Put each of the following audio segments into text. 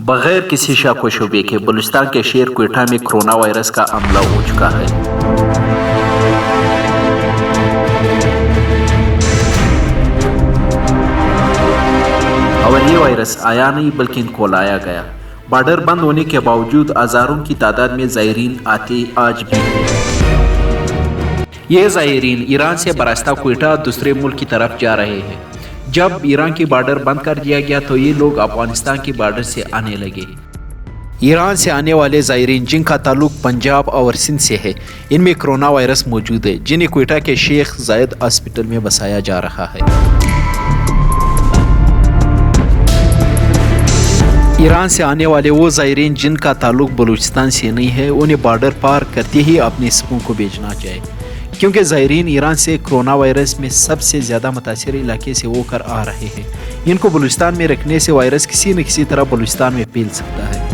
بغیر کسی شک و شبے کے بلوچستان کے شہر کوئٹہ میں کرونا وائرس کا حملہ ہو چکا ہے۔ اور یہ وائرس آیا نہیں بلکہ ان کو لایا گیا۔ بارڈر بند ہونے کے باوجود ہزاروں کی تعداد میں زائرین آتے آج بھی ہیں۔ یہ زائرین ایران سے براستہ کوئٹہ دوسرے ملک کی طرف جا رہے ہیں۔ جب ایران کی بارڈر بند کر دیا گیا تو یہ لوگ افغانستان کی بارڈر سے آنے لگے۔ ایران سے آنے والے زائرین جن کا تعلق پنجاب اور سندھ سے ہے، ان میں کرونا وائرس موجود ہے، جنہیں کوئٹہ کے شیخ زاید ہاسپٹل میں بسایا جا رہا ہے۔ ایران سے آنے والے وہ زائرین جن کا تعلق بلوچستان سے نہیں ہے، انہیں بارڈر پار کرتے ہی اپنے سبوں کو بھیجنا چاہیے، کیونکہ زائرین ایران سے کرونا وائرس میں سب سے زیادہ متاثر علاقے سے ہو کر آ رہے ہیں۔ ان کو بلوچستان میں رکھنے سے وائرس کسی نہ کسی طرح بلوچستان میں پھیل سکتا ہے۔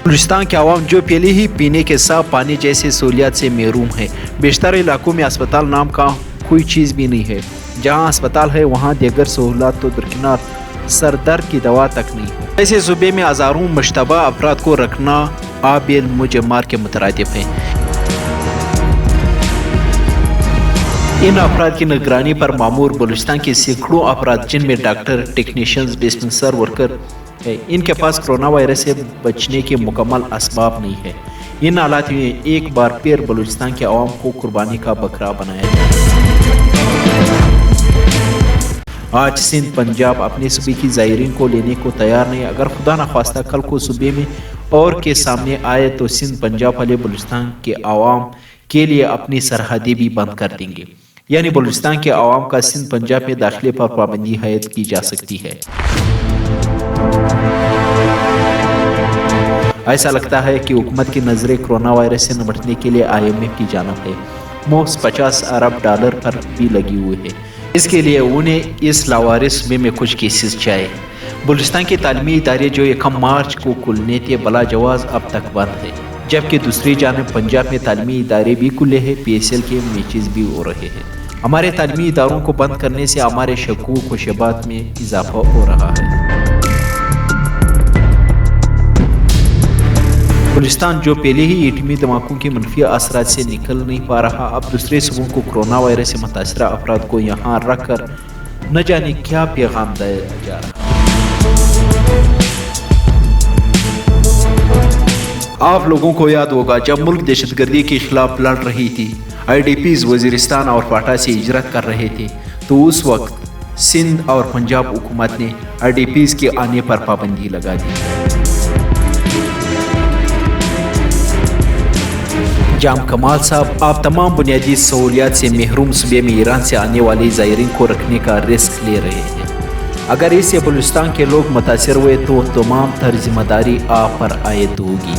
بلوچستان کے عوام جو پہلے ہی پینے کے صاف پانی جیسے سہولیات سے محروم ہے، بیشتر علاقوں میں اسپتال نام کا کوئی چیز بھی نہیں ہے۔ جہاں اسپتال ہے وہاں دیگر سہولات تو درکنار، سر درد کی دوا تک نہیں ہے۔ ایسے صوبے میں ہزاروں مشتبہ افراد کو رکھنا آب المجمار کے مترادف ہے۔ ان افراد کی نگرانی پر مامور بلوچستان کے سینکڑوں افراد، جن میں ڈاکٹر، ٹیکنیشینز، ڈسپنسر ورکر ہے، ان کے پاس کرونا وائرس سے بچنے کے مکمل اسباب نہیں ہے۔ ان حالات میں ایک بار پھر بلوچستان کے عوام کو قربانی کا بکرا بنایا جائے۔ آج سندھ، پنجاب اپنے صوبے کی زائرین کو لینے کو تیار نہیں۔ اگر خدا نخواستہ کل کو صوبے میں اور کے سامنے آئے تو سندھ، پنجاب والے بلوچستان کے عوام کے لیے اپنی سرحدیں بھی بند کر دیں گے، یعنی بلوچستان کے عوام کا سندھ، پنجاب میں داخلے پر پابندی عائد کی جا سکتی ہے۔ ایسا لگتا ہے کہ حکومت کی نظریں کرونا وائرس سے نمٹنے کے لیے IMF کی جانب ہے، محض $50 ارب پر بھی لگی ہوئی ہے۔ اس کے لیے انہیں اس لاوارث صوبے میں کچھ کیسز چاہیے۔ بلوچستان کے تعلیمی ادارے جو 1 مارچ کو کھلنے تھے بلا جواز اب تک بند ہے، جبکہ دوسری جانب پنجاب میں تعلیمی ادارے بھی کھلے ہیں، PSL کے میچز بھی ہو رہے ہیں۔ ہمارے تعلیمی اداروں کو بند کرنے سے ہمارے شکوک و شبہات میں اضافہ ہو رہا ہے۔ بلوچستان جو پہلے ہی ایٹمی دھماکوں کے منفی اثرات سے نکل نہیں پا رہا، اب دوسرے صوبوں کو کرونا وائرس سے متاثرہ افراد کو یہاں رکھ کر نہ جانے کیا پیغام دیا جا رہا ہے۔ آپ لوگوں کو یاد ہوگا جب ملک دہشت گردی کے خلاف لڑ رہی تھی، IDPs وزیرستان اور پاٹا سے ہجرت کر رہے تھے، تو اس وقت سندھ اور پنجاب حکومت نے IDPs کے آنے پر پابندی لگا دی۔ جام کمال صاحب، آپ تمام بنیادی سہولیات سے محروم صوبے میں ایران سے آنے والے زائرین کو رکھنے کا رسک لے رہے ہیں۔ اگر اس سے بلوچستان کے لوگ متاثر ہوئے تو تمام تر ذمہ داری آپ پر عائد ہوگی۔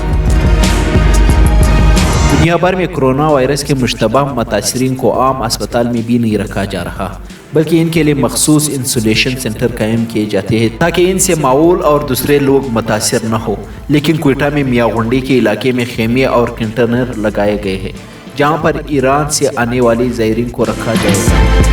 دنیا بھر میں کرونا وائرس کے مشتبہ متاثرین کو عام اسپتال میں بھی نہیں رکھا جا رہا، بلکہ ان کے لیے مخصوص انسولیشن سینٹر قائم کیے جاتے ہیں تاکہ ان سے ماحول اور دوسرے لوگ متاثر نہ ہو۔ لیکن کوئٹہ میں میاں گنڈی کے علاقے میں خیمے اور کنٹینر لگائے گئے ہیں جہاں پر ایران سے آنے والی زائرین کو رکھا جائے گا۔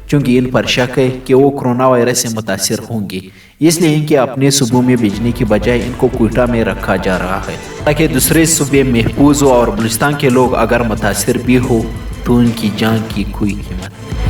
چونکہ ان پر شک ہے کہ وہ کرونا وائرس سے متاثر ہوں گے، اس لیے ان کے اپنے صوبوں میں بھیجنے کی بجائے ان کو کوئٹہ میں رکھا جا رہا ہے تاکہ دوسرے صوبے محفوظ ہو، اور بلوچستان کے لوگ اگر متاثر بھی ہو تو ان کی جان کی کوئی قیمت نہیں۔